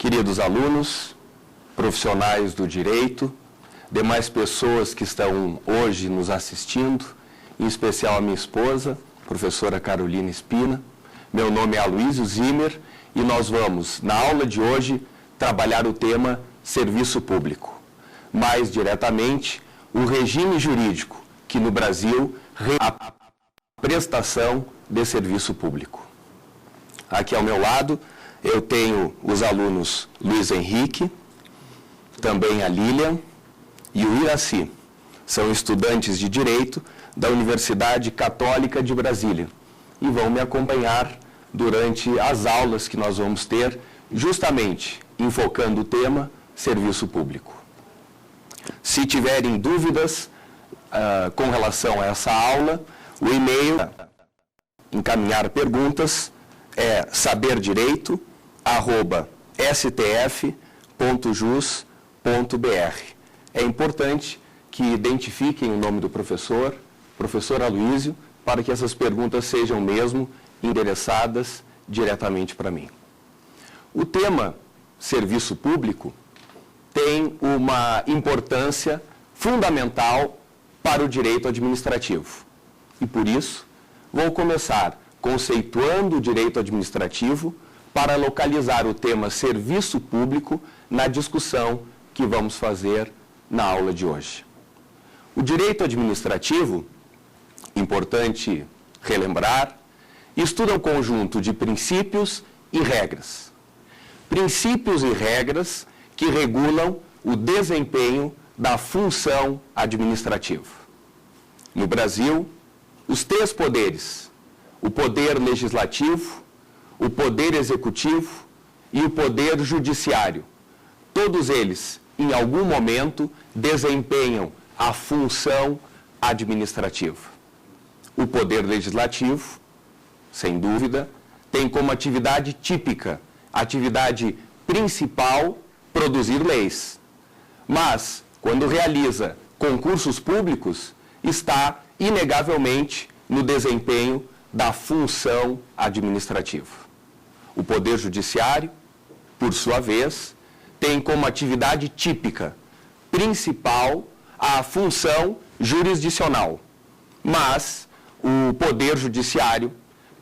queridos alunos, profissionais do direito, demais pessoas que estão hoje nos assistindo, em especial a minha esposa, professora Carolina Espina. Meu nome é Aloysio Zimmer e nós vamos, na aula de hoje, trabalhar o tema serviço público. Mais diretamente, o regime jurídico que no Brasil a prestação de serviço público. Aqui ao meu lado, eu tenho os alunos Luiz Henrique, também a Lilian e o Iraci. São estudantes de Direito da Universidade Católica de Brasília e vão me acompanhar durante as aulas que nós vamos ter, justamente enfocando o tema serviço público. Se tiverem dúvidas com relação a essa aula, o e-mail encaminhar perguntas é saberdireito@stf.jus.br. É importante que identifiquem o nome do professor Aloysio, para que essas perguntas sejam mesmo endereçadas diretamente para mim. O tema serviço público tem uma importância fundamental para o direito administrativo. E por isso, vou começar conceituando o direito administrativo para localizar o tema serviço público na discussão que vamos fazer na aula de hoje. O direito administrativo, importante relembrar, estuda um conjunto de princípios e regras. Princípios e regras que regulam o desempenho da função administrativa. No Brasil, os três poderes, o poder legislativo, o poder executivo e o poder judiciário, todos eles, em algum momento, desempenham a função administrativa. O poder legislativo, sem dúvida, tem como atividade típica, atividade principal, produzir leis. Mas, quando realiza concursos públicos, está, inegavelmente, no desempenho da função administrativa. O Poder Judiciário, por sua vez, tem como atividade típica, principal, a função jurisdicional. Mas o Poder Judiciário,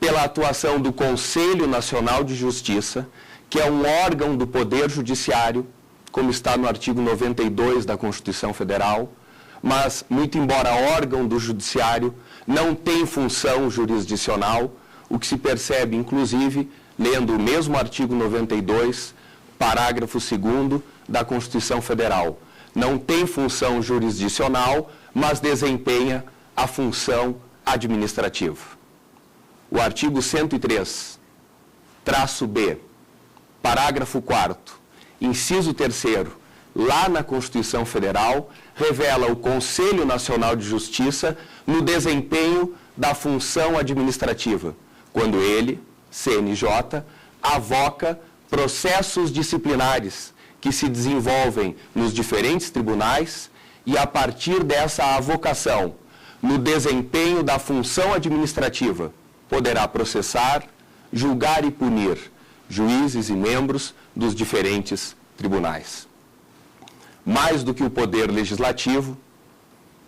pela atuação do Conselho Nacional de Justiça, que é um órgão do Poder Judiciário, como está no artigo 92 da Constituição Federal, mas, muito embora órgão do Judiciário, não tem função jurisdicional, o que se percebe, inclusive, lendo o mesmo artigo 92, parágrafo 2º da Constituição Federal. Não tem função jurisdicional, mas desempenha a função administrativa. O artigo 103-B, parágrafo 4º, inciso 3º, lá na Constituição Federal, revela o Conselho Nacional de Justiça no desempenho da função administrativa, quando ele, CNJ, avoca processos disciplinares que se desenvolvem nos diferentes tribunais e, a partir dessa avocação, no desempenho da função administrativa, poderá processar, julgar e punir juízes e membros dos diferentes tribunais. Mais do que o poder legislativo,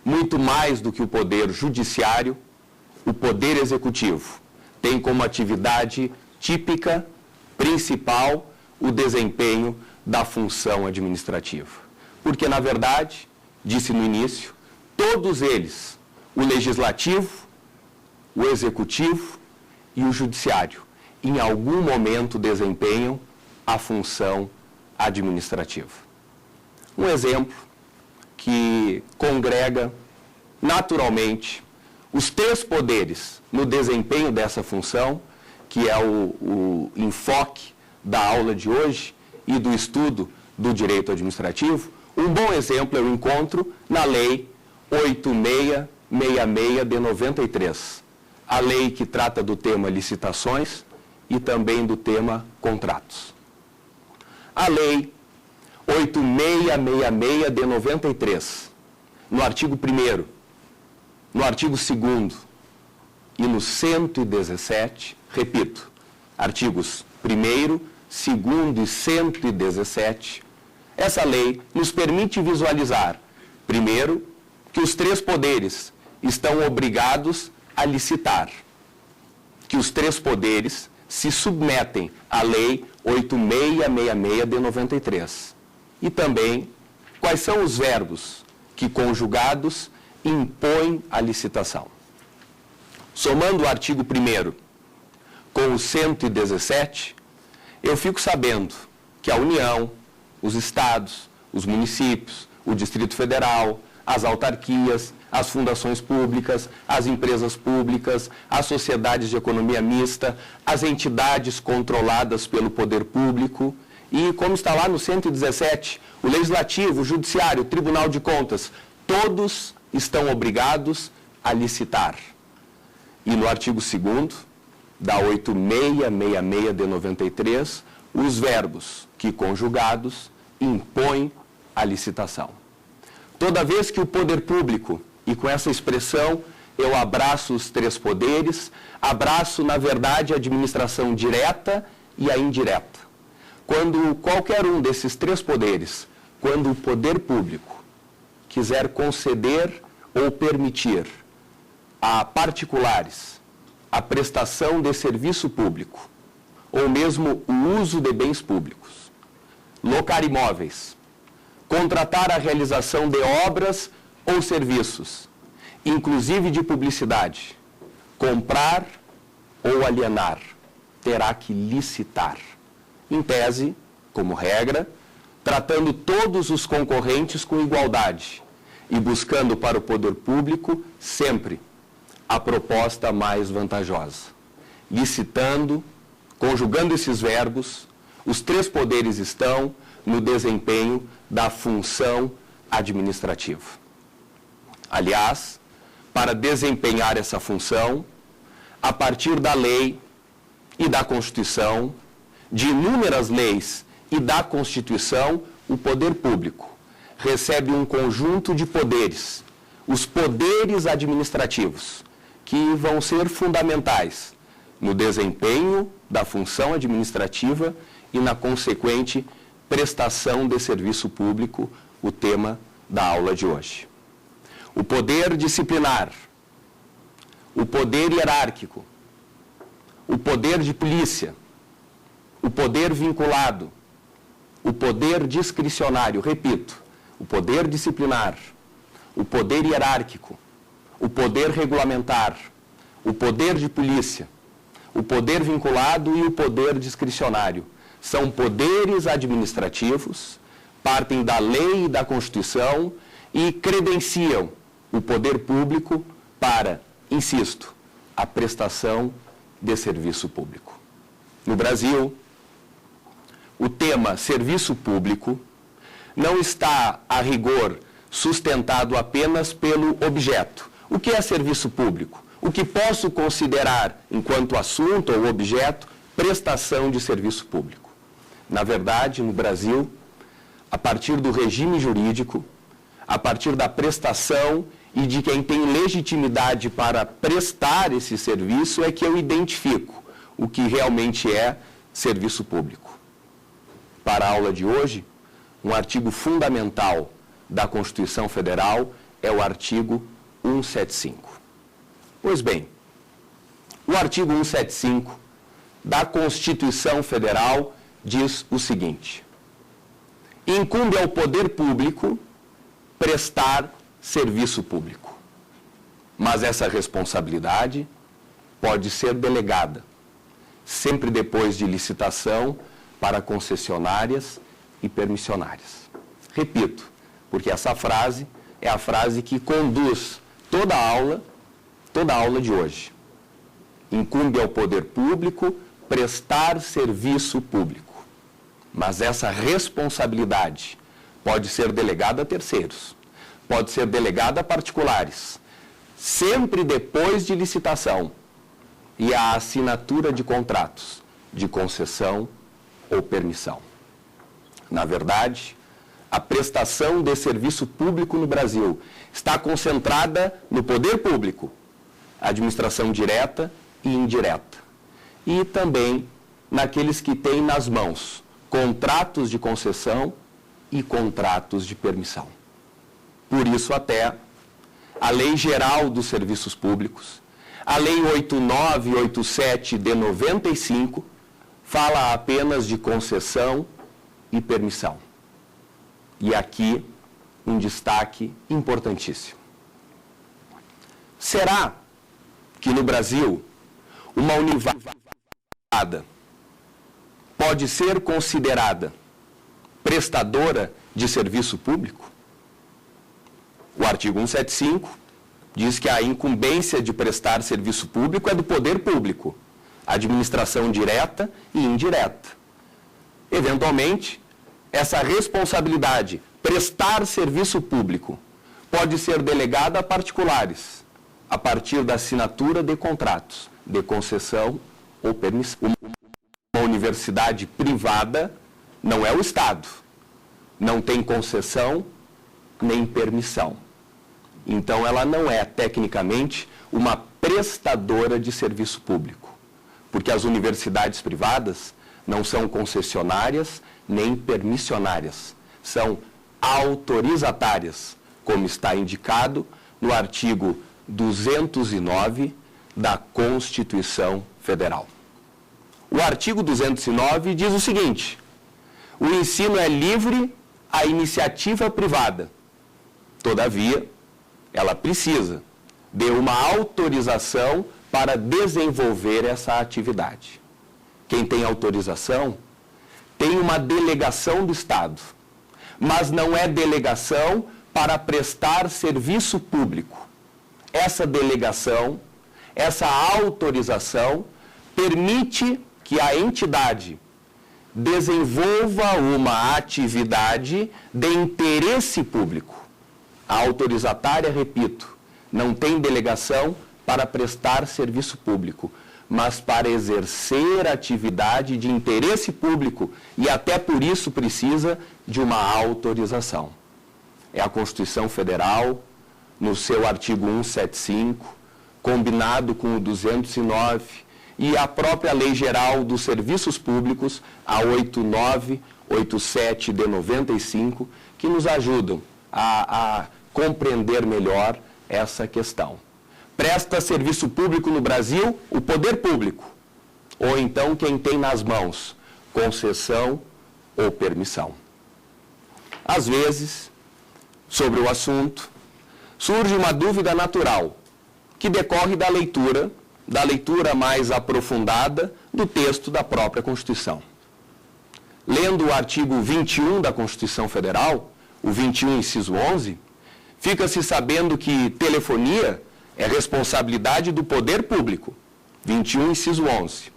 muito mais do que o poder judiciário, o poder executivo tem como atividade típica, principal, o desempenho da função administrativa. Porque, na verdade, disse no início, todos eles, o legislativo, o executivo e o judiciário, em algum momento desempenham a função administrativa. Um exemplo que congrega naturalmente os três poderes no desempenho dessa função, que é o enfoque da aula de hoje e do estudo do direito administrativo. Um bom exemplo eu encontro na Lei 8666 de 93, a lei que trata do tema licitações e também do tema contratos. A Lei 8666 de 93, no artigo 1º, no artigo 2º e no 117, repito, artigos 1º, 2º e 117, essa lei nos permite visualizar, primeiro, que os 3 poderes estão obrigados a licitar, que os 3 poderes se submetem à Lei 8666 de 93. E também, quais são os verbos que, conjugados, impõem a licitação. Somando o artigo 1º com o 117, eu fico sabendo que a União, os estados, os municípios, o Distrito Federal, as autarquias, as fundações públicas, as empresas públicas, as sociedades de economia mista, as entidades controladas pelo poder público e, como está lá no 117, o Legislativo, o Judiciário, o Tribunal de Contas, todos estão obrigados a licitar. E no artigo 2º, da 8666 de 93, os verbos que, conjugados, impõem a licitação. Toda vez que o poder público, e com essa expressão eu abraço os 3 poderes, abraço, na verdade, a administração direta e a indireta. Quando qualquer um desses 3 poderes, quando o poder público quiser conceder ou permitir a particulares a prestação de serviço público, ou mesmo o uso de bens públicos, locar imóveis, contratar a realização de obras ou serviços, inclusive de publicidade, comprar ou alienar, terá que licitar. Em tese, como regra, tratando todos os concorrentes com igualdade e buscando para o poder público sempre a proposta mais vantajosa. Licitando, conjugando esses verbos, os 3 poderes estão no desempenho da função administrativa. Aliás, para desempenhar essa função, a partir da lei e da Constituição, de inúmeras leis e da Constituição, o poder público recebe um conjunto de poderes, os poderes administrativos, que vão ser fundamentais no desempenho da função administrativa e na consequente prestação de serviço público, o tema da aula de hoje. O poder disciplinar, o poder hierárquico, o poder de polícia, o poder vinculado, o poder discricionário, repito, o poder disciplinar, o poder hierárquico, o poder regulamentar, o poder de polícia, o poder vinculado e o poder discricionário. São poderes administrativos, partem da lei e da Constituição e credenciam o poder público para, insisto, a prestação de serviço público. No Brasil, o tema serviço público não está, a rigor, sustentado apenas pelo objeto. O que é serviço público? O que posso considerar, enquanto assunto ou objeto, prestação de serviço público. Na verdade, no Brasil, a partir do regime jurídico, a partir da prestação e de quem tem legitimidade para prestar esse serviço, é que eu identifico o que realmente é serviço público. Para a aula de hoje, um artigo fundamental da Constituição Federal é o artigo 175. Pois bem, o artigo 175 da Constituição Federal diz o seguinte: incumbe ao poder público prestar serviço público, mas essa responsabilidade pode ser delegada, sempre depois de licitação, para concessionárias e permissionárias. Repito, porque essa frase é a frase que conduz toda a aula de hoje. Incumbe ao poder público prestar serviço público, mas essa responsabilidade pode ser delegada a terceiros, pode ser delegada a particulares, sempre depois de licitação e a assinatura de contratos de concessão ou permissão. Na verdade, a prestação de serviço público no Brasil está concentrada no poder público, administração direta e indireta, e também naqueles que têm nas mãos contratos de concessão e contratos de permissão. Por isso até a Lei Geral dos Serviços Públicos, a Lei 8987 de 95, fala apenas de concessão e permissão. E aqui um destaque importantíssimo. Será que no Brasil uma universidade pode ser considerada prestadora de serviço público? O artigo 175 diz que a incumbência de prestar serviço público é do poder público, administração direta e indireta. Eventualmente, essa responsabilidade, prestar serviço público, pode ser delegada a particulares, a partir da assinatura de contratos de concessão ou permissão. Uma universidade privada não é o Estado, não tem concessão nem permissão. Então, ela não é, tecnicamente, uma prestadora de serviço público, porque as universidades privadas não são concessionárias nem permissionárias, são autorizatárias, como está indicado no artigo 209 da Constituição Federal. O artigo 209 diz o seguinte: o ensino é livre à iniciativa privada. Todavia, ela precisa de uma autorização para desenvolver essa atividade. Quem tem autorização tem uma delegação do Estado, mas não é delegação para prestar serviço público. Essa delegação, essa autorização, permite que a entidade desenvolva uma atividade de interesse público. A autorizatária, repito, não tem delegação para prestar serviço público, mas para exercer atividade de interesse público e até por isso precisa de uma autorização. É a Constituição Federal, no seu artigo 175, combinado com o 209 e a própria Lei Geral dos Serviços Públicos, a 8987 de 95, que nos ajudam a compreender melhor essa questão. Presta serviço público no Brasil o poder público, ou então quem tem nas mãos concessão ou permissão. Às vezes, sobre o assunto, surge uma dúvida natural, que decorre da leitura mais aprofundada do texto da própria Constituição. Lendo o artigo 21 da Constituição Federal, o 21, inciso 11, fica-se sabendo que telefonia é responsabilidade do poder público, 21, inciso 11.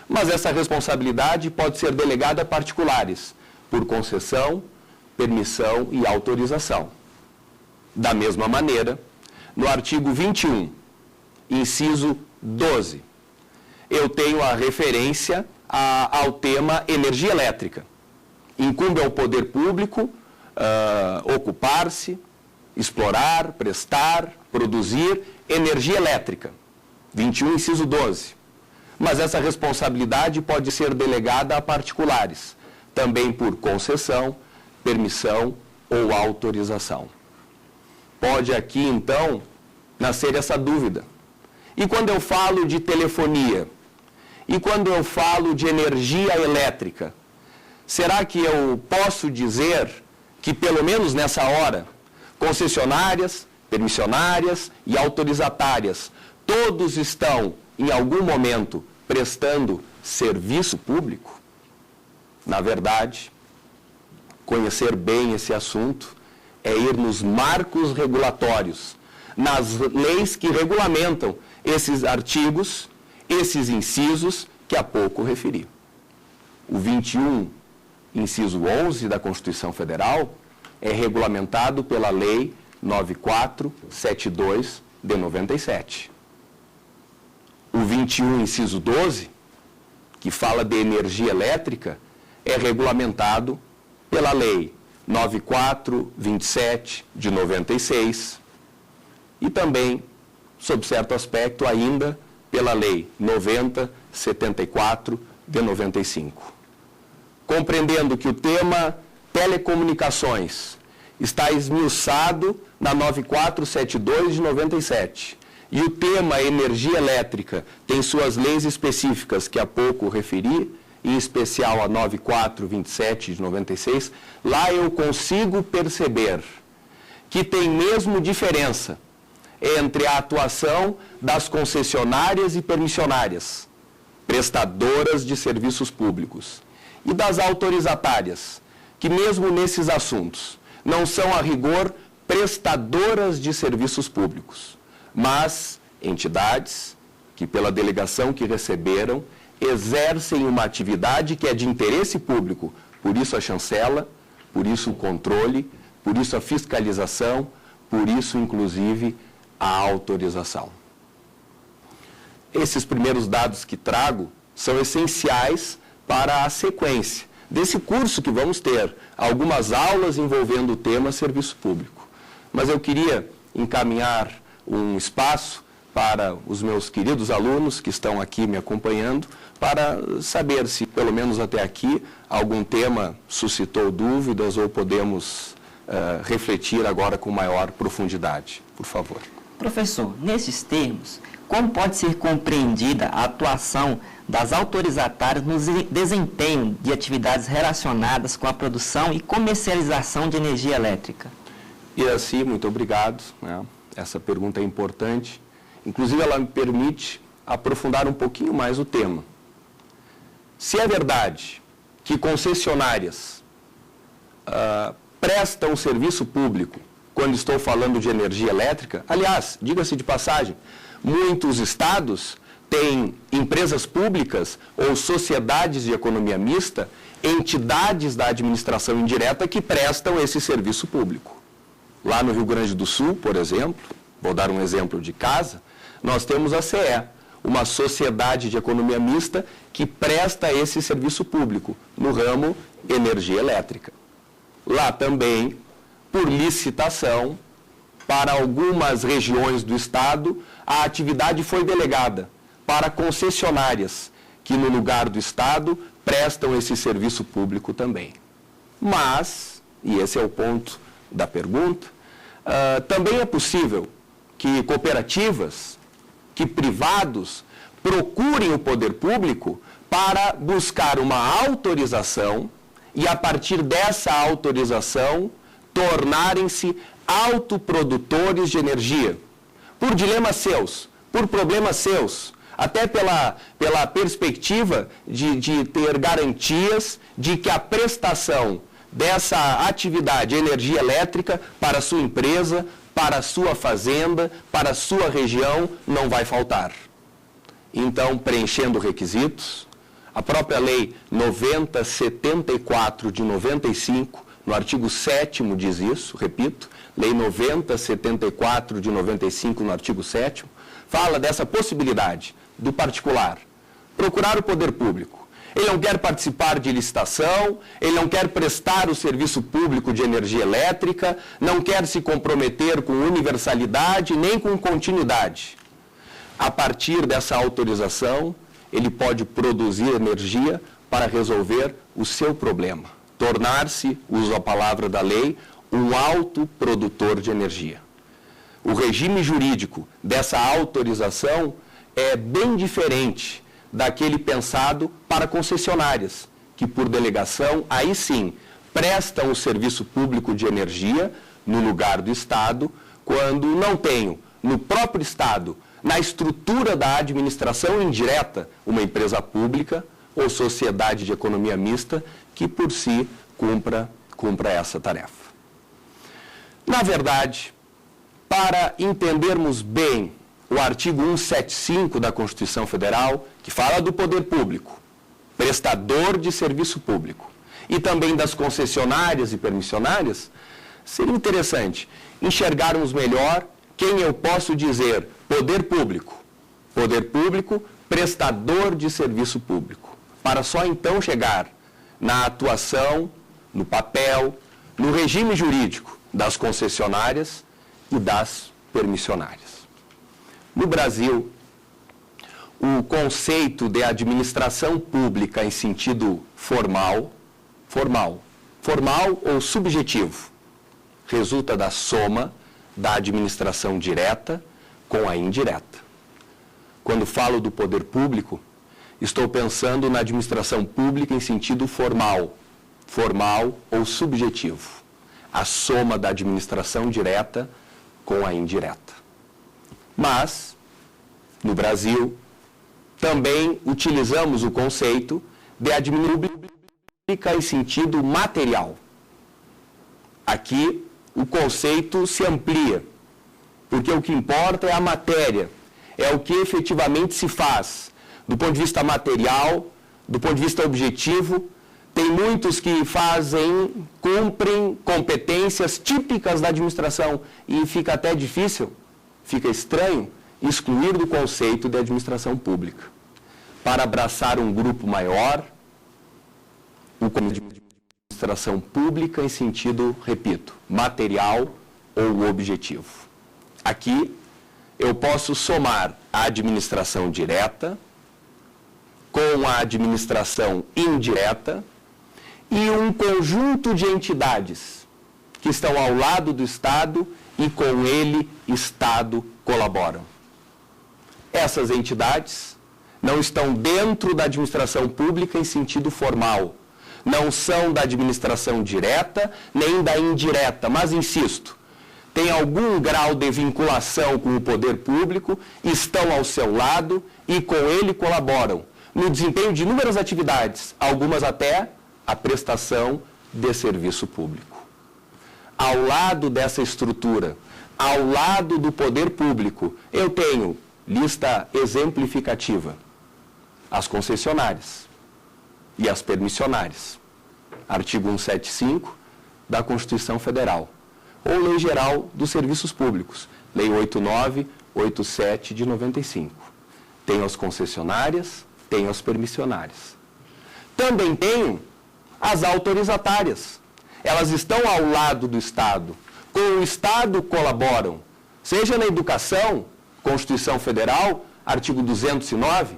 Mas essa responsabilidade pode ser delegada a particulares, por concessão, permissão e autorização. Da mesma maneira, no artigo 21, inciso 12, eu tenho a referência ao tema energia elétrica. Incumbe ao poder público ocupar-se, explorar, prestar, produzir energia elétrica. 21, inciso 12. Mas essa responsabilidade pode ser delegada a particulares, também por concessão, permissão ou autorização. Pode aqui, então, nascer essa dúvida. E quando eu falo de telefonia? E quando eu falo de energia elétrica? Será que eu posso dizer que, pelo menos nessa hora, concessionárias, permissionárias e autorizatárias, todos estão, em algum momento, prestando serviço público? Na verdade, conhecer bem esse assunto é ir nos marcos regulatórios, nas leis que regulamentam esses artigos, esses incisos que há pouco referi. O 21, inciso 11 da Constituição Federal é regulamentado pela Lei 9472 de 97. O 21, inciso 12, que fala de energia elétrica, é regulamentado pela Lei 9427 de 96 e também, sob certo aspecto, ainda pela Lei 9074 de 95. Compreendendo que o tema telecomunicações está esmiuçado na 9472 de 97 e o tema energia elétrica tem suas leis específicas que há pouco referi, em especial a 9427 de 96, lá eu consigo perceber que tem mesmo diferença entre a atuação das concessionárias e permissionárias, prestadoras de serviços públicos, e das autorizatárias, que mesmo nesses assuntos não são a rigor prestadoras de serviços públicos, mas entidades que, pela delegação que receberam, exercem uma atividade que é de interesse público, por isso a chancela, por isso o controle, por isso a fiscalização, por isso, inclusive, a autorização. Esses primeiros dados que trago são essenciais para a sequência desse curso que vamos ter, algumas aulas envolvendo o tema serviço público. Mas eu queria encaminhar um espaço para os meus queridos alunos que estão aqui me acompanhando, para saber se, pelo menos até aqui, algum tema suscitou dúvidas ou podemos refletir agora com maior profundidade. Por favor. Professor, nesses termos, como pode ser compreendida a atuação das autorizatárias no desempenho de atividades relacionadas com a produção e comercialização de energia elétrica? E assim, muito obrigado. Essa pergunta é importante. Inclusive, ela me permite aprofundar um pouquinho mais o tema. Se é verdade que concessionárias prestam serviço público quando estou falando de energia elétrica, aliás, diga-se de passagem, muitos estados têm empresas públicas ou sociedades de economia mista, entidades da administração indireta que prestam esse serviço público. Lá no Rio Grande do Sul, por exemplo, vou dar um exemplo de casa, nós temos a CE, uma sociedade de economia mista que presta esse serviço público no ramo energia elétrica. Lá também, por licitação, para algumas regiões do estado, a atividade foi delegada para concessionárias que, no lugar do estado, prestam esse serviço público também. Mas, e esse é o ponto da pergunta, também é possível que cooperativas, que privados procurem o poder público para buscar uma autorização e, a partir dessa autorização, tornarem-se autoprodutores de energia, por dilemas seus, por problemas seus, até pela perspectiva de ter garantias de que a prestação dessa atividade energia elétrica para a sua empresa, para a sua fazenda, para a sua região, não vai faltar. Então, preenchendo requisitos, a própria Lei 9074 de 95, no artigo 7º diz isso, repito, Lei 9074 de 95, no artigo 7º, fala dessa possibilidade do particular procurar o poder público. Ele não quer participar de licitação, ele não quer prestar o serviço público de energia elétrica, não quer se comprometer com universalidade nem com continuidade. A partir dessa autorização, ele pode produzir energia para resolver o seu problema, tornar-se, uso a palavra da lei, um autoprodutor de energia. O regime jurídico dessa autorização é bem diferente daquele pensado para concessionárias, que por delegação, aí sim, prestam o serviço público de energia no lugar do Estado, quando não tenho no próprio Estado, na estrutura da administração indireta, uma empresa pública ou sociedade de economia mista que por si cumpra essa tarefa. Na verdade, para entendermos bem o artigo 175 da Constituição Federal, que fala do poder público, prestador de serviço público, e também das concessionárias e permissionárias, seria interessante enxergarmos melhor quem eu posso dizer poder público, prestador de serviço público, para só então chegar na atuação, no papel, no regime jurídico das concessionárias e das permissionárias. No Brasil, o conceito de administração pública em sentido formal ou subjetivo, resulta da soma da administração direta com a indireta. Quando falo do poder público, estou pensando na administração pública em sentido formal ou subjetivo, a soma da administração direta com a indireta. Mas, no Brasil, também utilizamos o conceito de administração pública em sentido material. Aqui, o conceito se amplia, porque o que importa é a matéria, é o que efetivamente se faz. Do ponto de vista material, do ponto de vista objetivo, tem muitos que cumprem competências típicas da administração e fica até difícil, fica estranho, excluir do conceito de administração pública. Para abraçar um grupo maior, o conceito de administração pública em sentido, repito, material ou objetivo. Aqui, eu posso somar a administração direta com a administração indireta e um conjunto de entidades que estão ao lado do Estado e com ele Estado colaboram. Essas entidades não estão dentro da administração pública em sentido formal, não são da administração direta nem da indireta, mas insisto, têm algum grau de vinculação com o poder público, estão ao seu lado e com ele colaboram no desempenho de inúmeras atividades, algumas até a prestação de serviço público. Ao lado dessa estrutura, ao lado do poder público, eu tenho lista exemplificativa: as concessionárias e as permissionárias. Artigo 175 da Constituição Federal. Ou Lei Geral dos Serviços Públicos, Lei 8987 de 95. Tenho as concessionárias, tenho as permissionárias. Também tenho as autorizatárias. Elas estão ao lado do Estado. Com o Estado colaboram, seja na educação, Constituição Federal, artigo 209,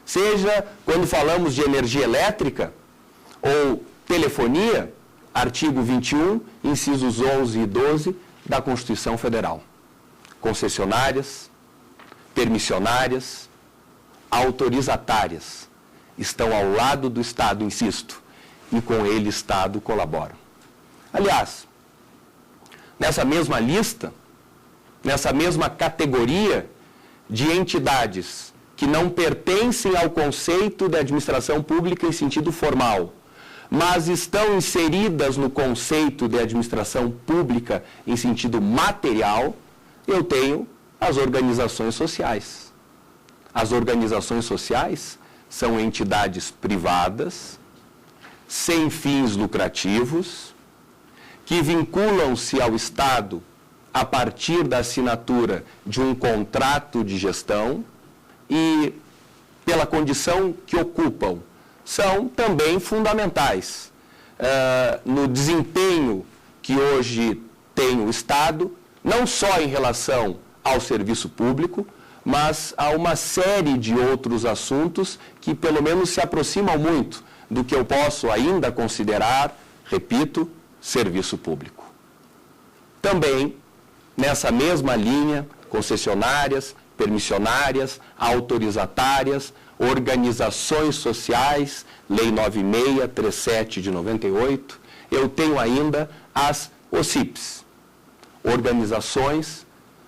seja quando falamos de energia elétrica ou telefonia, artigo 21, incisos 11 e 12 da Constituição Federal. Concessionárias, permissionárias, autorizatárias estão ao lado do Estado, insisto, e com ele Estado colabora. Aliás, nessa mesma lista, nessa mesma categoria de entidades que não pertencem ao conceito de administração pública em sentido formal, mas estão inseridas no conceito de administração pública em sentido material, eu tenho as organizações sociais. As organizações sociais são entidades privadas, sem fins lucrativos, que vinculam-se ao Estado a partir da assinatura de um contrato de gestão e, pela condição que ocupam, são também fundamentais no desempenho que hoje tem o Estado, não só em relação ao serviço público, mas a uma série de outros assuntos que pelo menos se aproximam muito do que eu posso ainda considerar, repito, serviço público. Também, nessa mesma linha, concessionárias, permissionárias, autorizatárias, organizações sociais, Lei 9637 de 98, eu tenho ainda as OCIPs, Organizações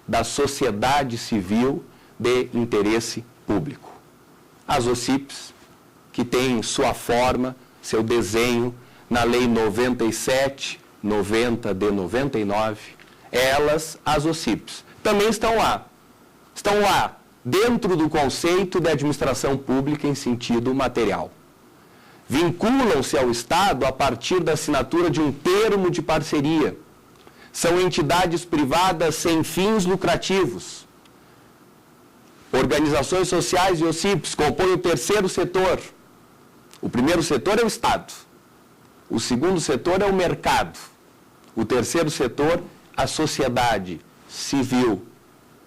da Sociedade Civil de Interesse Público. As OCIPs, que têm sua forma, seu desenho na Lei 97/90 de 99, elas, as OCIPs, também estão lá. Estão lá dentro do conceito de administração pública em sentido material. Vinculam-se ao Estado a partir da assinatura de um termo de parceria. São entidades privadas sem fins lucrativos. Organizações sociais e OCIPs compõem o terceiro setor. O primeiro setor é o Estado. O segundo setor é o mercado. O terceiro setor, a sociedade civil,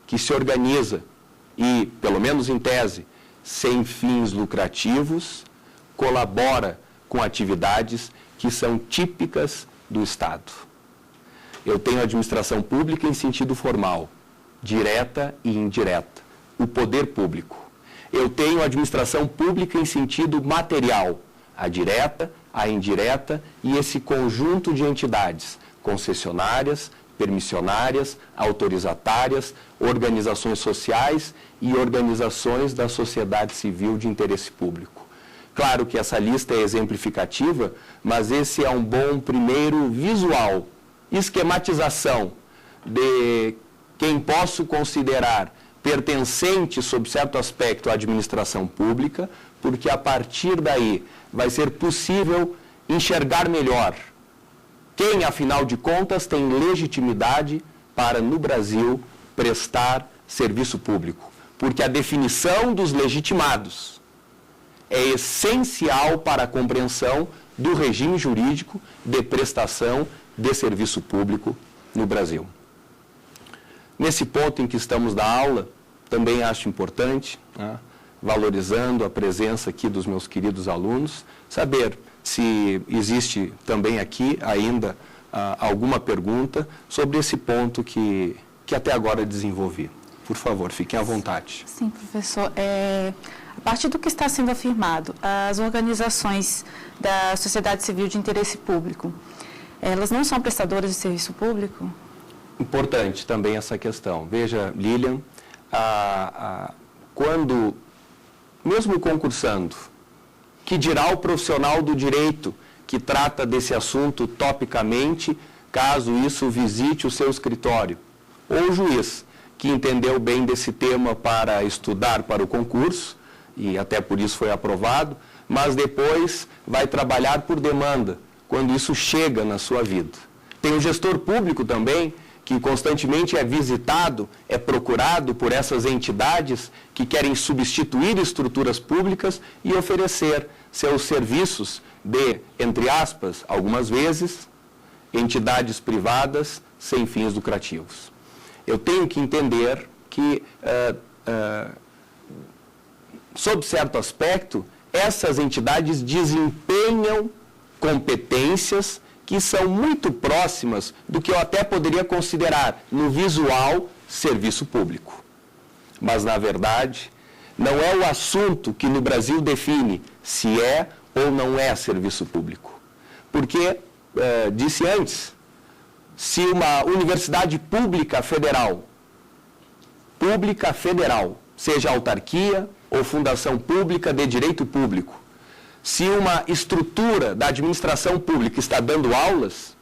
que se organiza e, pelo menos em tese, sem fins lucrativos, colabora com atividades que são típicas do Estado. Eu tenho administração pública em sentido formal, direta e indireta, o poder público. Eu tenho administração pública em sentido material, a direta, a indireta e esse conjunto de entidades, concessionárias, permissionárias, autorizatárias, organizações sociais e organizações da sociedade civil de interesse público. Claro que essa lista é exemplificativa, mas esse é um bom primeiro visual, esquematização de quem posso considerar pertencente, sob certo aspecto, à administração pública, porque a partir daí vai ser possível enxergar melhor quem, afinal de contas, tem legitimidade para, no Brasil, prestar serviço público. Porque a definição dos legitimados é essencial para a compreensão do regime jurídico de prestação de serviço público no Brasil. Nesse ponto em que estamos da aula, também acho importante, valorizando a presença aqui dos meus queridos alunos, saber se existe também aqui ainda alguma pergunta sobre esse ponto que até agora desenvolvi. Por favor, fiquem à vontade. Sim, professor. A partir do que está sendo afirmado, as organizações da sociedade civil de interesse público, elas não são prestadoras de serviço público? Importante também essa questão. Veja, Lilian, quando, mesmo concursando, que dirá o profissional do direito que trata desse assunto topicamente, caso isso visite o seu escritório, ou o juiz que entendeu bem desse tema para estudar para o concurso, e até por isso foi aprovado, mas depois vai trabalhar por demanda, quando isso chega na sua vida. Tem o gestor público também, que constantemente é visitado, é procurado por essas entidades que querem substituir estruturas públicas e oferecer seus serviços de, entre aspas, algumas vezes, entidades privadas sem fins lucrativos. Eu tenho que entender que, sob certo aspecto, essas entidades desempenham competências que são muito próximas do que eu até poderia considerar, no visual, serviço público. Mas, na verdade, não é o assunto que no Brasil define se é ou não é serviço público. Porque, disse antes, se uma universidade pública federal, seja autarquia ou fundação pública de direito público, se uma estrutura da administração pública está dando aulas,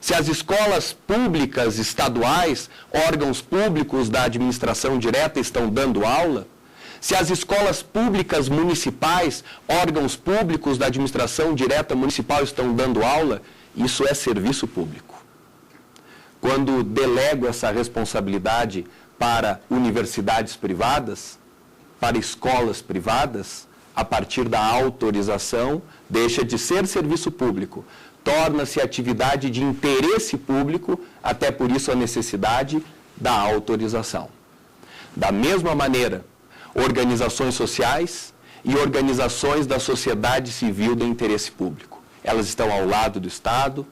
se as escolas públicas estaduais, órgãos públicos da administração direta estão dando aula, se as escolas públicas municipais, órgãos públicos da administração direta municipal estão dando aula, isso é serviço público. Quando delego essa responsabilidade para universidades privadas, para escolas privadas, a partir da autorização, deixa de ser serviço público, torna-se atividade de interesse público, até por isso a necessidade da autorização. Da mesma maneira, organizações sociais e organizações da sociedade civil de interesse público. Elas estão ao lado do Estado,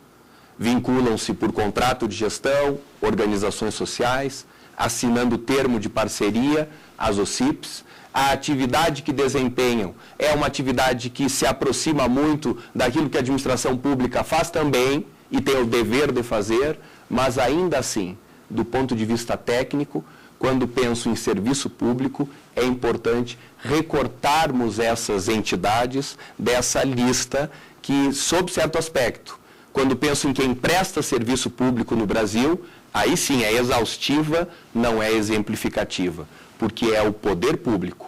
vinculam-se por contrato de gestão, organizações sociais, assinando termo de parceria, as OCIPs. A atividade que desempenham é uma atividade que se aproxima muito daquilo que a administração pública faz também e tem o dever de fazer, mas ainda assim, do ponto de vista técnico, quando penso em serviço público, é importante recortarmos essas entidades dessa lista que, sob certo aspecto, quando penso em quem presta serviço público no Brasil, aí sim é exaustiva, não é exemplificativa, porque é o poder público,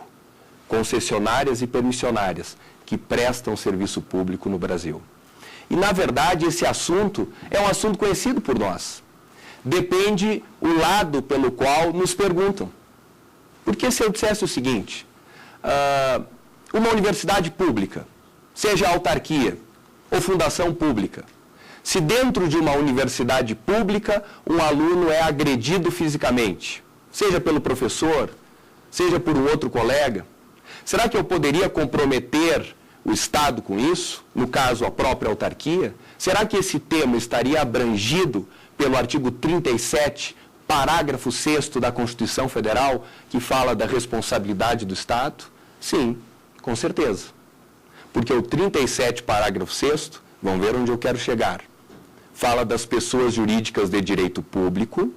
concessionárias e permissionárias, que prestam serviço público no Brasil. E, na verdade, esse assunto é um assunto conhecido por nós. Depende o lado pelo qual nos perguntam. Porque se eu dissesse o seguinte, uma universidade pública, seja autarquia ou fundação pública, se dentro de uma universidade pública um aluno é agredido fisicamente, seja pelo professor, seja por um outro colega, Será que eu poderia comprometer o Estado com isso? No caso, a própria autarquia? Será que esse tema estaria abrangido pelo artigo 37, parágrafo 6º da Constituição Federal, que fala da responsabilidade do Estado? Sim, com certeza. Porque o 37, parágrafo 6º, vamos ver onde eu quero chegar, fala das pessoas jurídicas de direito público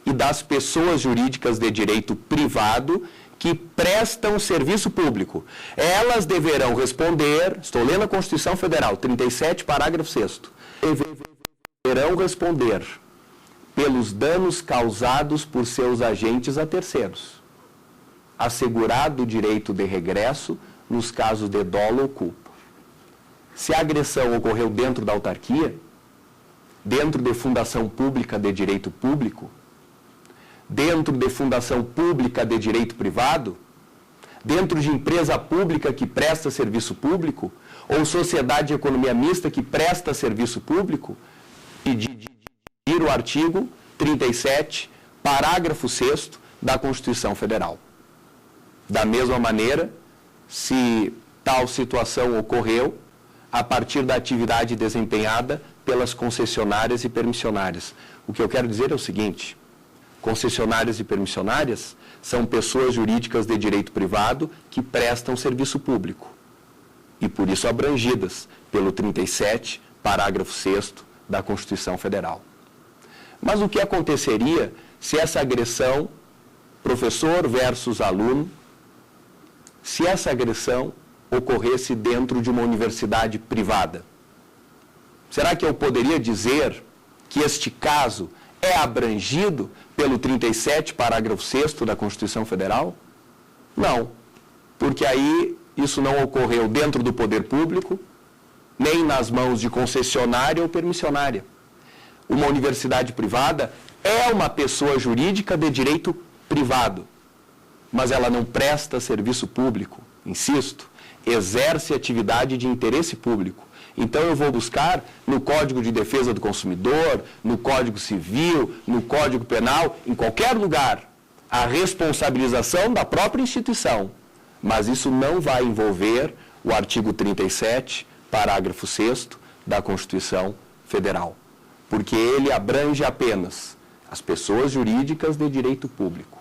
e das pessoas jurídicas de direito privado que prestam serviço público. Elas deverão responder, estou lendo a Constituição Federal, 37, parágrafo 6º, deverão responder pelos danos causados por seus agentes a terceiros, assegurado o direito de regresso nos casos de dolo ou culpa. Se a agressão ocorreu dentro da autarquia, dentro de fundação pública de direito público, dentro de fundação pública de direito privado, dentro de empresa pública que presta serviço público, ou sociedade de economia mista que presta serviço público, pedir o artigo 37, parágrafo 6º da Constituição Federal. Da mesma maneira, se tal situação ocorreu a partir da atividade desempenhada pelas concessionárias e permissionárias. O que eu quero dizer é o seguinte: concessionárias e permissionárias são pessoas jurídicas de direito privado que prestam serviço público e, por isso, abrangidas pelo 37, parágrafo 6º da Constituição Federal. Mas o que aconteceria se essa agressão, professor versus aluno, se essa agressão ocorresse dentro de uma universidade privada? Será que eu poderia dizer que este caso é abrangido pelo 37, parágrafo 6º da Constituição Federal? Não, porque aí isso não ocorreu dentro do poder público, nem nas mãos de concessionária ou permissionária. Uma universidade privada é uma pessoa jurídica de direito privado, mas ela não presta serviço público, insisto, exerce atividade de interesse público. Então eu vou buscar no Código de Defesa do Consumidor, no Código Civil, no Código Penal, em qualquer lugar, a responsabilização da própria instituição. Mas isso não vai envolver o artigo 37, parágrafo 6º da Constituição Federal, porque ele abrange apenas as pessoas jurídicas de direito público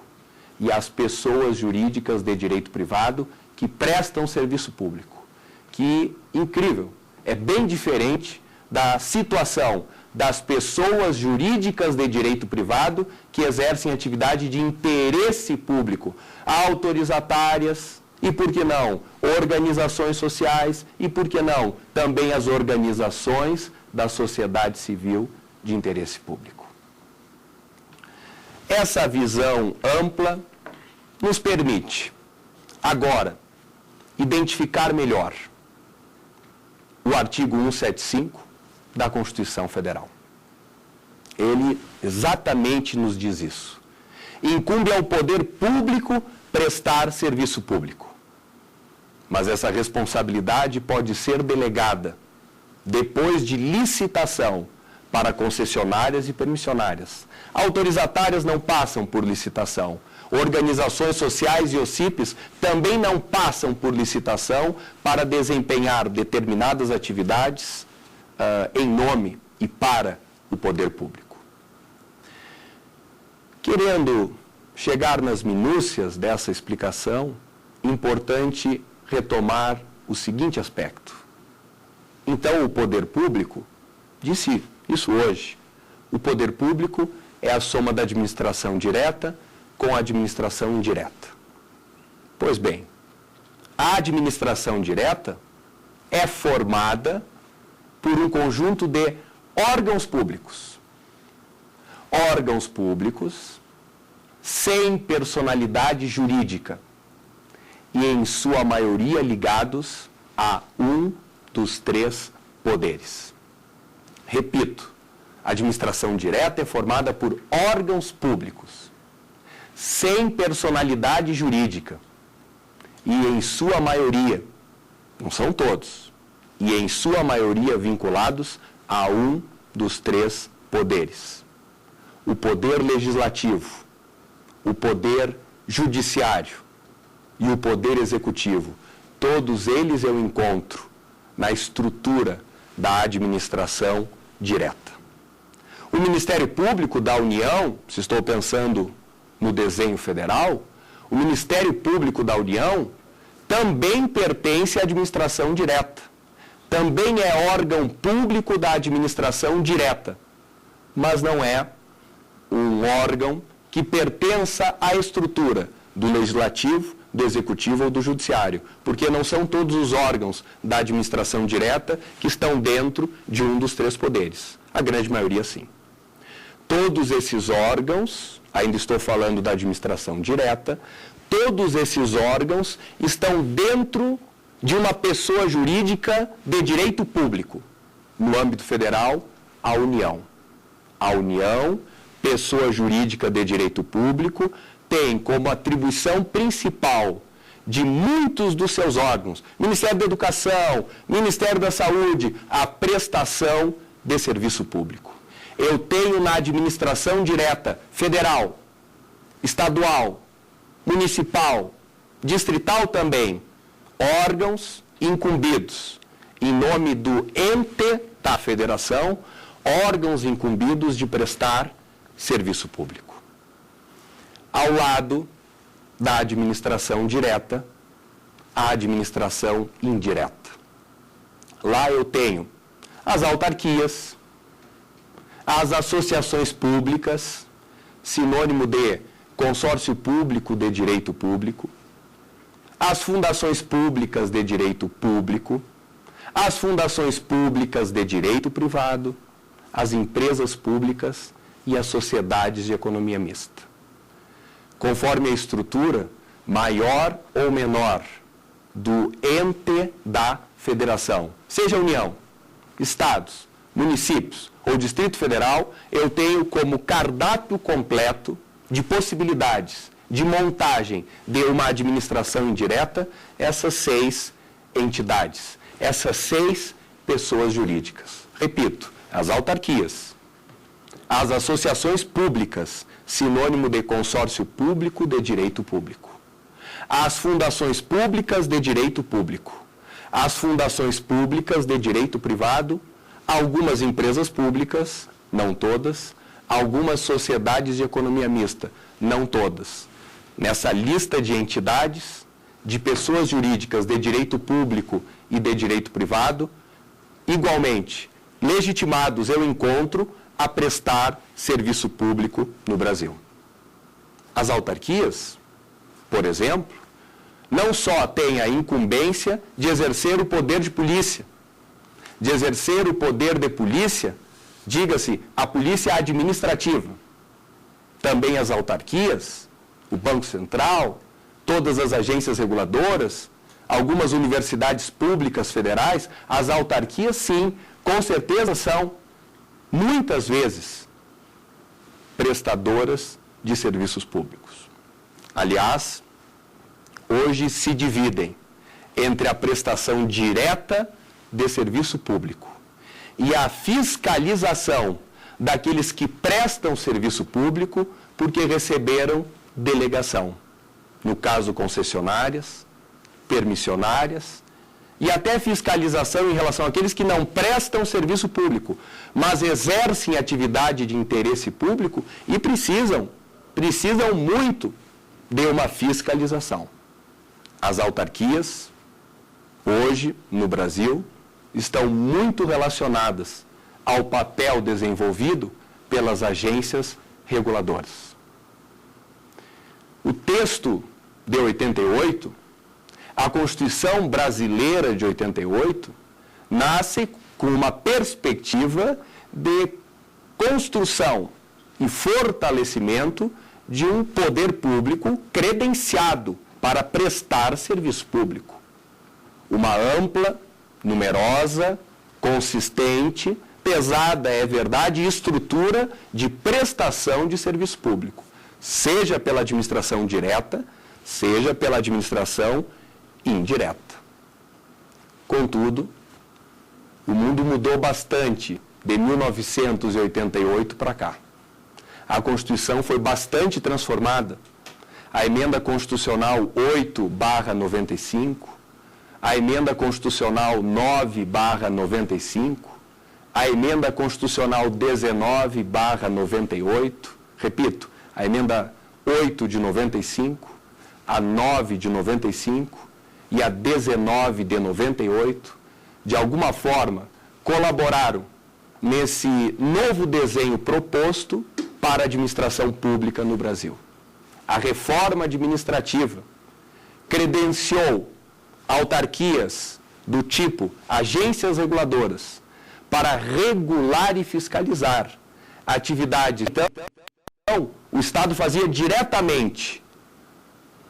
e as pessoas jurídicas de direito privado que prestam serviço público. Que incrível! É bem diferente da situação das pessoas jurídicas de direito privado que exercem atividade de interesse público, autorizatárias e, por que não, organizações sociais e, por que não, também as organizações da sociedade civil de interesse público. Essa visão ampla nos permite, agora, identificar melhor o artigo 175 da Constituição Federal. Ele exatamente nos diz isso. Incumbe ao poder público prestar serviço público. Mas essa responsabilidade pode ser delegada depois de licitação para concessionárias e permissionárias. Autorizatárias não passam por licitação. Organizações sociais e OCIPs também não passam por licitação para desempenhar determinadas atividades em nome e para o poder público. Querendo chegar nas minúcias dessa explicação, importante retomar o seguinte aspecto. Então, o poder público, disse isso hoje, o poder público é a soma da administração direta com a administração indireta. Pois bem, a administração direta é formada por um conjunto de órgãos públicos. Órgãos públicos sem personalidade jurídica e, em sua maioria, ligados a um dos três poderes. Repito, a administração direta é formada por órgãos públicos sem personalidade jurídica e, em sua maioria, não são todos, e em sua maioria vinculados a um dos três poderes. O poder legislativo, o poder judiciário e o Poder Executivo, todos eles eu encontro na estrutura da administração direta. O Ministério Público da União, se estou pensando no desenho federal, o Ministério Público da União também pertence à administração direta. Também é órgão público da administração direta, mas não é um órgão que pertença à estrutura do Legislativo, do Executivo ou do Judiciário, porque não são todos os órgãos da administração direta que estão dentro de um dos três poderes. A grande maioria, sim. Todos esses órgãos, ainda estou falando da administração direta, todos esses órgãos estão dentro de uma pessoa jurídica de direito público. No âmbito federal, a União. A União, pessoa jurídica de direito público, tem como atribuição principal de muitos dos seus órgãos, Ministério da Educação, Ministério da Saúde, a prestação de serviço público. Eu tenho na administração direta federal, estadual, municipal, distrital também, órgãos incumbidos, em nome do ente da federação, órgãos incumbidos de prestar serviço público. Ao lado da administração direta, a administração indireta. Lá eu tenho as autarquias, as associações públicas, sinônimo de consórcio público de direito público, as fundações públicas de direito público, as fundações públicas de direito privado, as empresas públicas e as sociedades de economia mista. Conforme a estrutura, maior ou menor, do ente da federação, seja União, Estados, municípios ou Distrito Federal, eu tenho como cardápio completo de possibilidades de montagem de uma administração indireta essas 6 entidades, essas 6 pessoas jurídicas. Repito, as autarquias, as associações públicas, sinônimo de consórcio público de direito público, as fundações públicas de direito público, as fundações públicas de direito privado, algumas empresas públicas, não todas, algumas sociedades de economia mista, não todas. Nessa lista de entidades, de pessoas jurídicas de direito público e de direito privado, igualmente, legitimados eu encontro a prestar serviço público no Brasil. As autarquias, por exemplo, não só têm a incumbência de exercer o poder de polícia, de exercer o poder de polícia, diga-se, a polícia administrativa. Também as autarquias, o Banco Central, todas as agências reguladoras, algumas universidades públicas federais, as autarquias, sim, com certeza são, muitas vezes, prestadoras de serviços públicos. Aliás, hoje se dividem entre a prestação direta de serviço público e a fiscalização daqueles que prestam serviço público porque receberam delegação. No caso, concessionárias, permissionárias e até fiscalização em relação àqueles que não prestam serviço público, mas exercem atividade de interesse público e precisam muito de uma fiscalização. As autarquias, hoje, no Brasil, estão muito relacionadas ao papel desenvolvido pelas agências reguladoras. O texto de 88, a Constituição Brasileira de 88, nasce com uma perspectiva de construção e fortalecimento de um poder público credenciado para prestar serviço público. Uma ampla, numerosa, consistente, pesada, é verdade, estrutura de prestação de serviço público, seja pela administração direta, seja pela administração indireta. Contudo, o mundo mudou bastante de 1988 para cá. A Constituição foi bastante transformada. a Emenda Constitucional 8/95, a Emenda Constitucional 9/95, a Emenda Constitucional 19/98, repito, a Emenda 8 de 95, a 9 de 95 e a 19 de 98, de alguma forma, colaboraram nesse novo desenho proposto para a administração pública no Brasil. A reforma administrativa credenciou autarquias do tipo agências reguladoras para regular e fiscalizar atividades. Então, o Estado fazia diretamente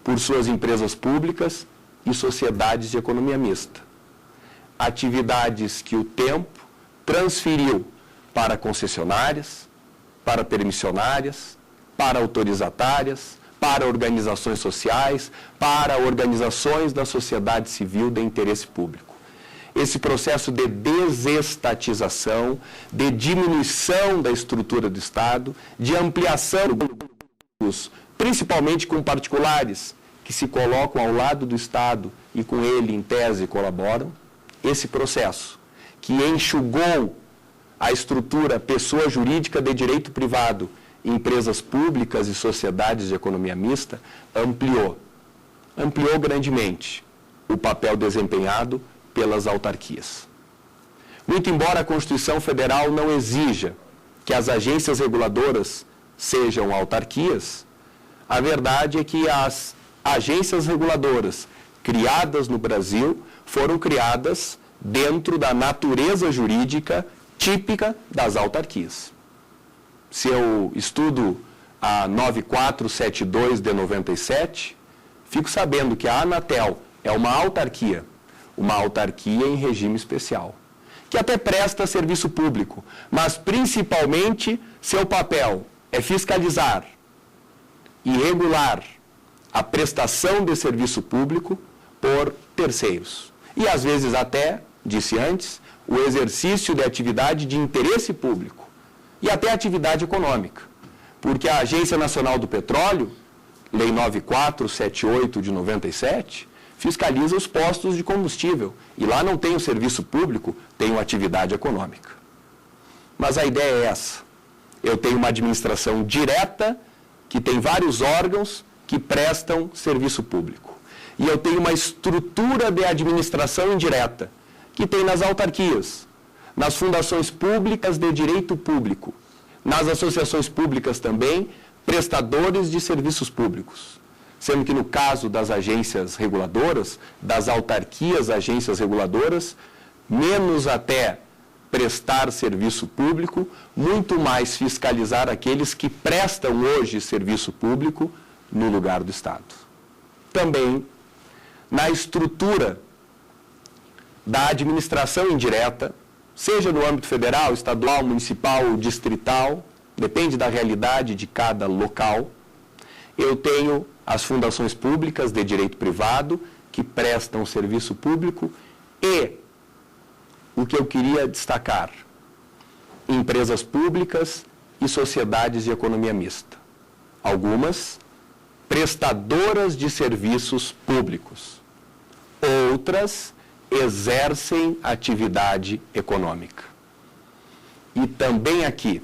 por suas empresas públicas e sociedades de economia mista. Atividades que o tempo transferiu para concessionárias, para permissionárias, para autorizatárias, para organizações sociais, para organizações da sociedade civil de interesse público. Esse processo de desestatização, de diminuição da estrutura do Estado, de ampliação, principalmente com particulares que se colocam ao lado do Estado e com ele, em tese, colaboram, esse processo que enxugou a estrutura pessoa jurídica de direito privado, empresas públicas e sociedades de economia mista, ampliou grandemente o papel desempenhado pelas autarquias. Muito embora a Constituição Federal não exija que as agências reguladoras sejam autarquias, a verdade é que as agências reguladoras criadas no Brasil foram criadas dentro da natureza jurídica típica das autarquias. Se eu estudo a 9472 de 97, fico sabendo que a Anatel é uma autarquia em regime especial, que até presta serviço público, mas principalmente seu papel é fiscalizar e regular a prestação de serviço público por terceiros. E às vezes até, disse antes, o exercício de atividade de interesse público e até atividade econômica, porque a Agência Nacional do Petróleo, Lei 9478 de 97, fiscaliza os postos de combustível e lá não tem o serviço público, tem uma atividade econômica. Mas a ideia é essa. Eu tenho uma administração direta que tem vários órgãos que prestam serviço público. E eu tenho uma estrutura de administração indireta que tem nas autarquias, nas fundações públicas de direito público, nas associações públicas também, prestadores de serviços públicos. Sendo que no caso das agências reguladoras, das autarquias agências reguladoras, menos até prestar serviço público, muito mais fiscalizar aqueles que prestam hoje serviço público no lugar do Estado. Também, na estrutura da administração indireta, seja no âmbito federal, estadual, municipal ou distrital, depende da realidade de cada local, eu tenho as fundações públicas de direito privado que prestam serviço público e, o que eu queria destacar, empresas públicas e sociedades de economia mista. Algumas prestadoras de serviços públicos, outras exercem atividade econômica. E também aqui,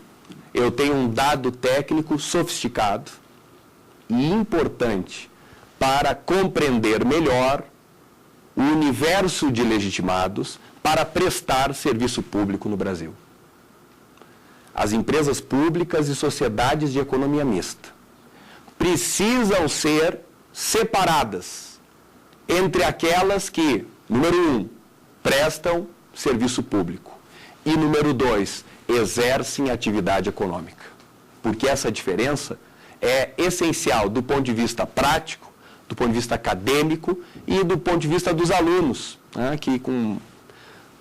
eu tenho um dado técnico sofisticado e importante para compreender melhor o universo de legitimados para prestar serviço público no Brasil. As empresas públicas e sociedades de economia mista precisam ser separadas entre aquelas que, número 1, prestam serviço público e, número 2, exercem atividade econômica. Porque essa diferença é essencial do ponto de vista prático, do ponto de vista acadêmico e do ponto de vista dos alunos, né, que com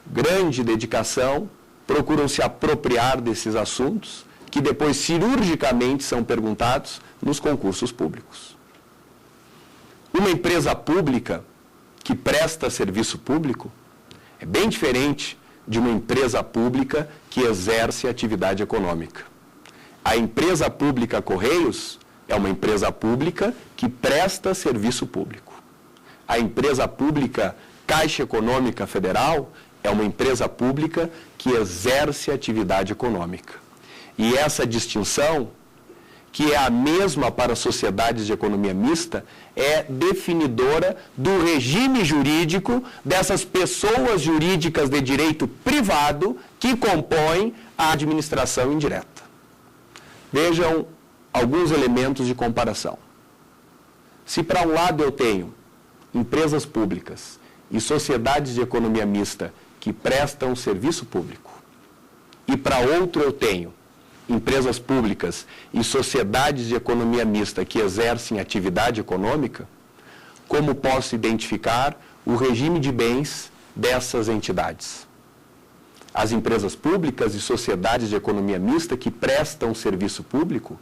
grande dedicação procuram se apropriar desses assuntos que depois cirurgicamente são perguntados nos concursos públicos. Uma empresa pública que presta serviço público é bem diferente de uma empresa pública que exerce atividade econômica. A empresa pública Correios é uma empresa pública que presta serviço público. A empresa pública Caixa Econômica Federal é uma empresa pública que exerce atividade econômica. E essa distinção, que é a mesma para sociedades de economia mista, é definidora do regime jurídico dessas pessoas jurídicas de direito privado que compõem a administração indireta. Vejam alguns elementos de comparação. Se para um lado eu tenho empresas públicas e sociedades de economia mista que prestam serviço público, e para outro eu tenho empresas públicas e sociedades de economia mista que exercem atividade econômica, como posso identificar o regime de bens dessas entidades? As empresas públicas e sociedades de economia mista que prestam serviço público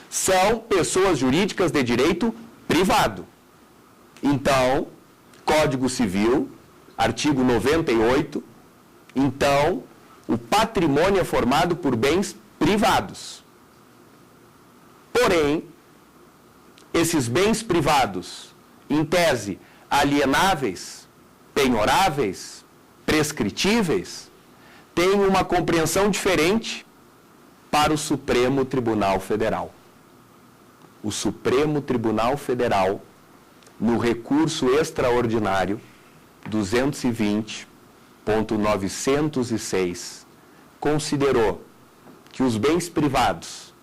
são pessoas jurídicas de direito privado. Então, Código Civil, artigo 98, então, o patrimônio é formado por bens privados. Porém, esses bens privados, em tese, alienáveis, penhoráveis, prescritíveis, têm uma compreensão diferente para o Supremo Tribunal Federal. O Supremo Tribunal Federal, no recurso extraordinário 220.906, considerou que os bens privados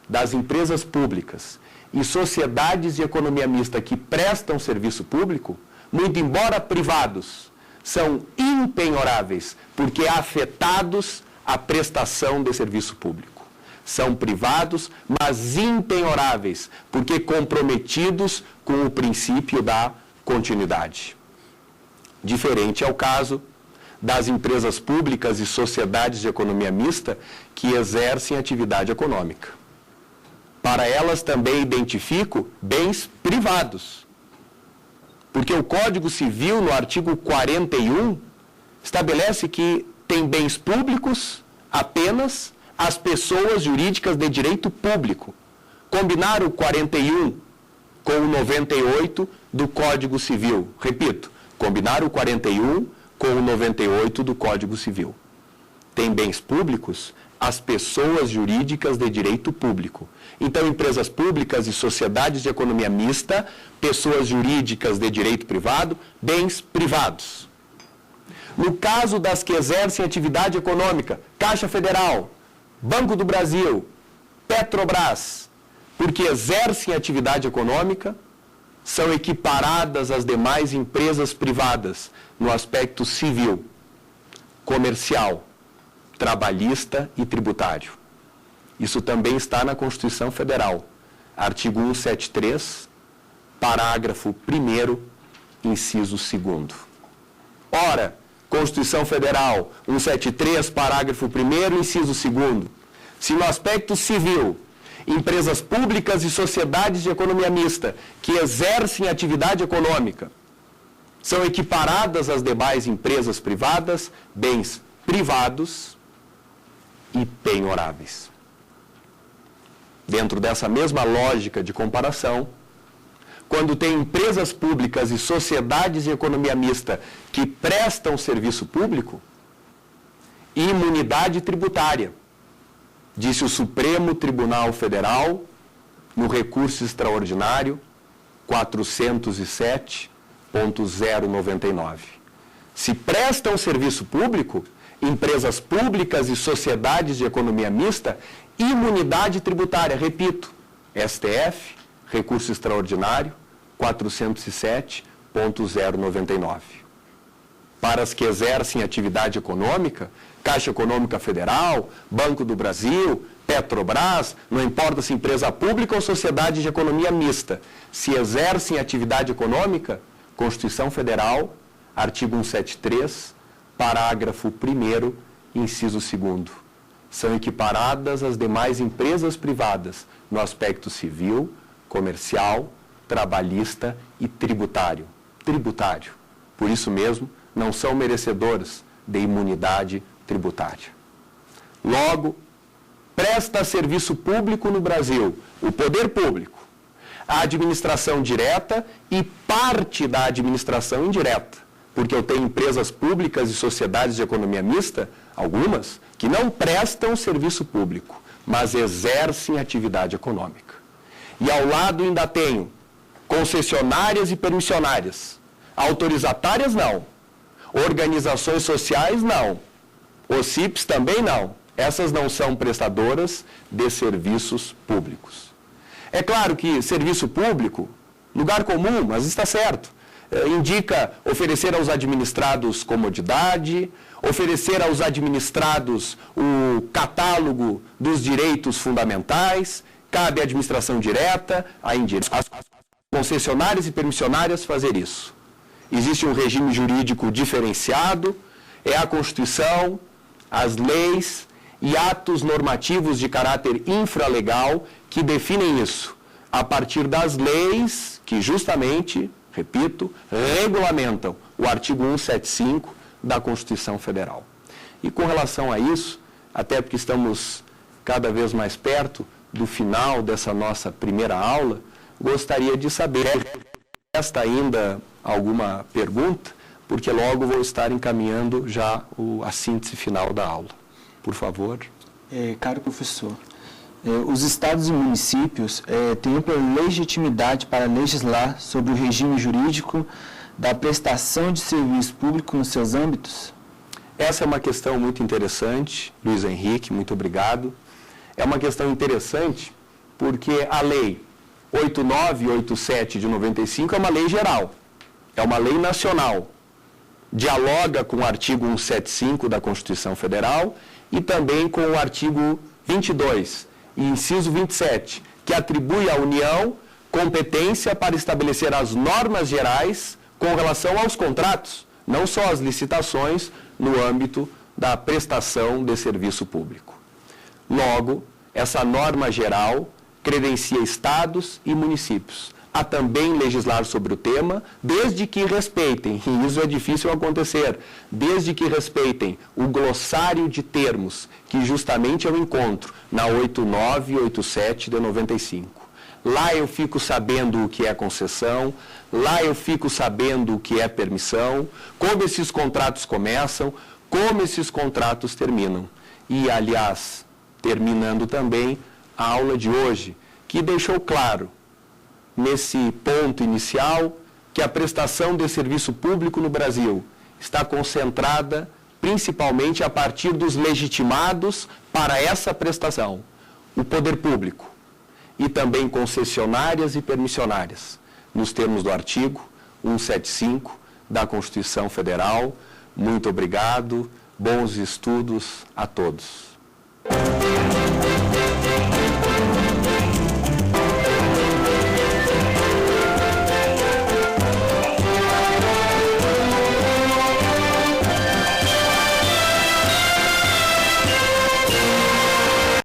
das empresas públicas e sociedades de economia mista que prestam serviço público, muito embora privados, são impenhoráveis, porque afetados à prestação de serviço público. São privados, mas impenhoráveis, porque comprometidos com o princípio da continuidade. Diferente é o caso das empresas públicas e sociedades de economia mista que exercem atividade econômica. Para elas também identifico bens privados, porque o Código Civil, no artigo 41, estabelece que tem bens públicos apenas as pessoas jurídicas de direito público. Combinar o 41 com o 98 do Código Civil. Repito, combinar o 41 com o 98 do Código Civil. Tem bens públicos as pessoas jurídicas de direito público. Então, empresas públicas e sociedades de economia mista, pessoas jurídicas de direito privado, bens privados. No caso das que exercem atividade econômica, Caixa Federal, Banco do Brasil, Petrobras, porque exercem atividade econômica, são equiparadas às demais empresas privadas no aspecto civil, comercial, trabalhista e tributário. Isso também está na Constituição Federal, artigo 173, parágrafo 1º, inciso 2º. Ora, Constituição Federal 173, parágrafo 1º, inciso 2º. Se no aspecto civil, empresas públicas e sociedades de economia mista que exercem atividade econômica são equiparadas às demais empresas privadas, bens privados e penhoráveis. Dentro dessa mesma lógica de comparação, quando tem empresas públicas e sociedades de economia mista que prestam serviço público, imunidade tributária, disse o Supremo Tribunal Federal, no recurso extraordinário 407.099. Se prestam serviço público, empresas públicas e sociedades de economia mista, imunidade tributária, repito, STF, recurso extraordinário 407.099. Para as que exercem atividade econômica, Caixa Econômica Federal, Banco do Brasil, Petrobras, não importa se empresa pública ou sociedade de economia mista, se exercem atividade econômica, Constituição Federal, artigo 173, parágrafo 1º, inciso 2º. São equiparadas às demais empresas privadas no aspecto civil, comercial, trabalhista e tributário. Tributário. Por isso mesmo, não são merecedoras de imunidade tributária. Logo, presta serviço público no Brasil o poder público, a administração direta e parte da administração indireta, porque eu tenho empresas públicas e sociedades de economia mista, algumas, que não prestam serviço público, mas exercem atividade econômica. E ao lado ainda tenho concessionárias e permissionárias, autorizatárias não, organizações sociais não, OCIPs também não. Essas não são prestadoras de serviços públicos. É claro que serviço público, lugar comum, mas está certo, indica oferecer aos administrados comodidade, oferecer aos administrados o catálogo dos direitos fundamentais, cabe à administração direta, à indireta. As concessionárias e permissionárias fazer isso. Existe um regime jurídico diferenciado, é a Constituição, as leis e atos normativos de caráter infralegal que definem isso, a partir das leis que justamente, repito, regulamentam o artigo 175 da Constituição Federal. E com relação a isso, até porque estamos cada vez mais perto do final dessa nossa primeira aula, gostaria de saber, resta ainda alguma pergunta, porque logo vou estar encaminhando já a síntese final da aula. Por favor. Caro professor, os estados e municípios têm ampla legitimidade para legislar sobre o regime jurídico da prestação de serviço público nos seus âmbitos? Essa é uma questão muito interessante, Luiz Henrique, muito obrigado. É uma questão interessante porque a lei 8987 de 95 é uma lei geral, é uma lei nacional. Dialoga com o artigo 175 da Constituição Federal e também com o artigo 22, inciso 27, que atribui à União competência para estabelecer as normas gerais com relação aos contratos, não só as licitações, no âmbito da prestação de serviço público. Logo, essa norma geral credencia estados e municípios a também legislar sobre o tema, desde que respeitem, e isso é difícil acontecer, desde que respeitem o glossário de termos, que justamente eu encontro na 8987 de 95. Lá eu fico sabendo o que é concessão, lá eu fico sabendo o que é permissão, como esses contratos começam, como esses contratos terminam. E, aliás, terminando também a aula de hoje, que deixou claro, nesse ponto inicial, que a prestação de serviço público no Brasil está concentrada principalmente a partir dos legitimados para essa prestação, o poder público, e também concessionárias e permissionárias, nos termos do artigo 175 da Constituição Federal. Muito obrigado, bons estudos a todos.